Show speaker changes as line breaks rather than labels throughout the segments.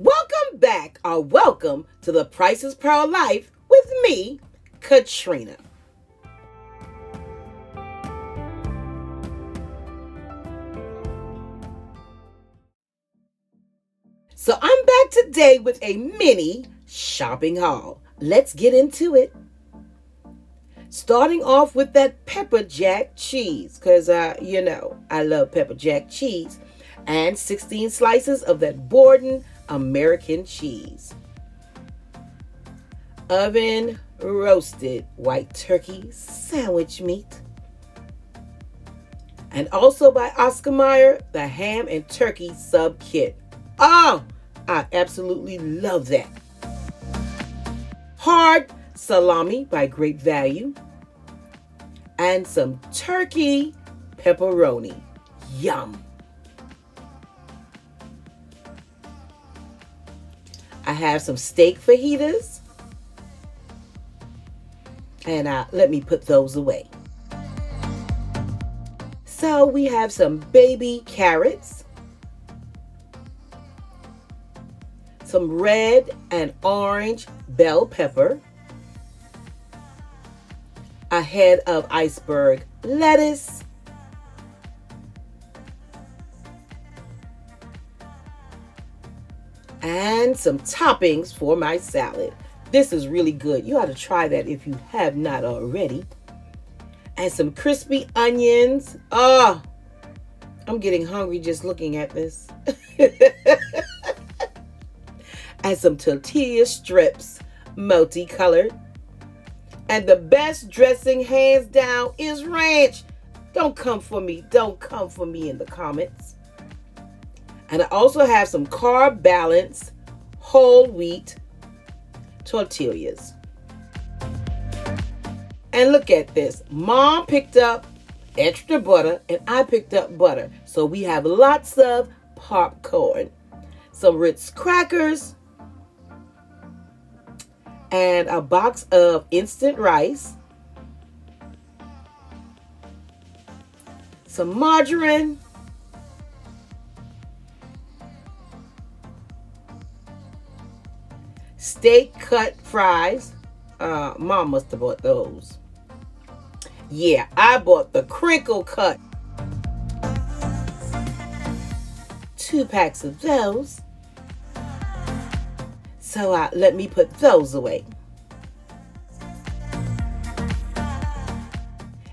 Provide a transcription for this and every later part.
Welcome back, or welcome to the Priceless Pearl Life with me, Katrina. So I'm back today with a mini shopping haul. Let's get into it. Starting off with that pepper jack cheese, because I love pepper jack cheese, and 16 slices of that Borden American cheese. Oven roasted white turkey sandwich meat. And also by Oscar Mayer, the ham and turkey sub kit. Oh, I absolutely love that. Hard salami by Great Value. And some turkey pepperoni. Yum. I have some steak fajitas. And let me put those away. So we have some baby carrots. Some red and orange bell pepper. A head of iceberg lettuce. And some toppings for my salad. This is really good. You ought to try that if you have not already. And some crispy onions. Oh, I'm getting hungry just looking at this. And some tortilla strips, multicolored. And the best dressing, hands down, is ranch. Don't come for me. Don't come for me in the comments. And I also have some carb balanced whole wheat tortillas. And look at this. Mom picked up extra butter and I picked up butter. So we have lots of popcorn. Some Ritz crackers. And a box of instant rice. Some margarine. Steak cut fries. Mom must have bought those. Yeah, I bought the crinkle cut. 2 packs of those. So let me put those away.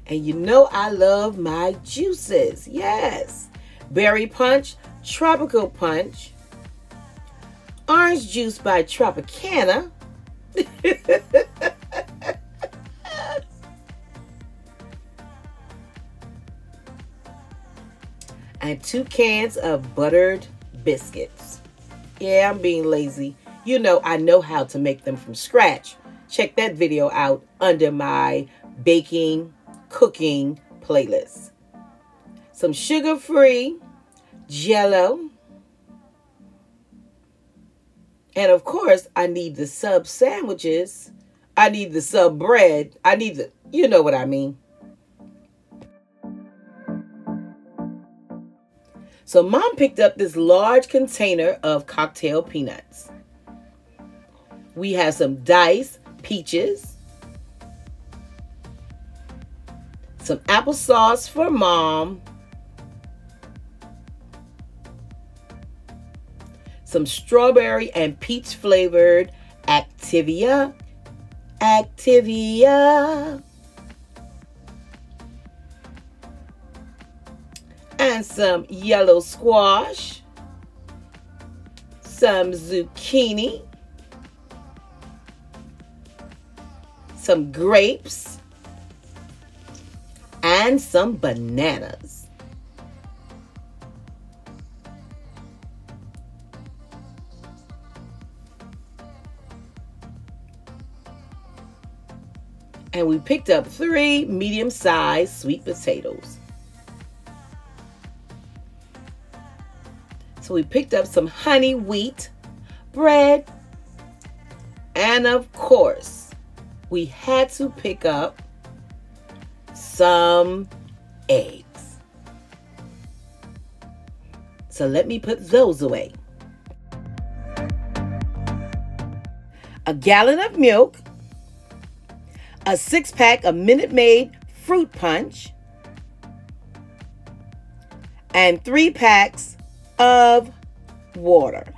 And you know I love my juices. Yes. Berry punch, tropical punch, orange juice by Tropicana. And 2 cans of buttered biscuits. Yeah, I'm being lazy. You know, I know how to make them from scratch. Check that video out under my baking, cooking playlist. Some sugar-free Jell-O. And of course, I need the sub sandwiches. I need the sub bread. I need the, you know what I mean. So Mom picked up this large container of cocktail peanuts. We have some diced peaches. Some applesauce for Mom. Some strawberry and peach flavored Activia. And some yellow squash. Some zucchini. Some grapes. And some bananas. And we picked up 3 medium-sized sweet potatoes. So we picked up some honey wheat bread. And of course, we had to pick up some eggs. So let me put those away. a gallon of milk, a 6-pack of Minute Maid fruit punch, and 3 packs of water.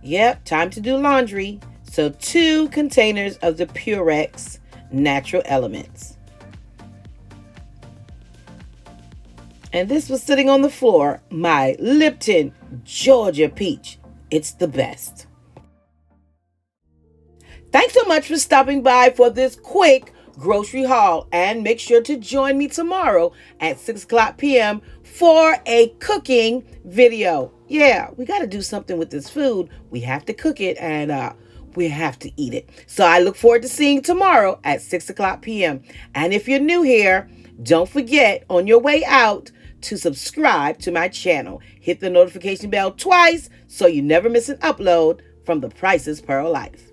Yep, time to do laundry. So 2 containers of the Purex Natural Elements. And this was sitting on the floor, my Lipton Georgia Peach. It's the best. Thanks so much for stopping by for this quick grocery haul, and make sure to join me tomorrow at 6:00 p.m. for a cooking video. Yeah, we got to do something with this food. We have to cook it, and we have to eat it. So I look forward to seeing you tomorrow at 6:00 p.m. And if you're new here, don't forget on your way out to subscribe to my channel. Hit the notification bell twice so you never miss an upload from the Priceless Pearl Life.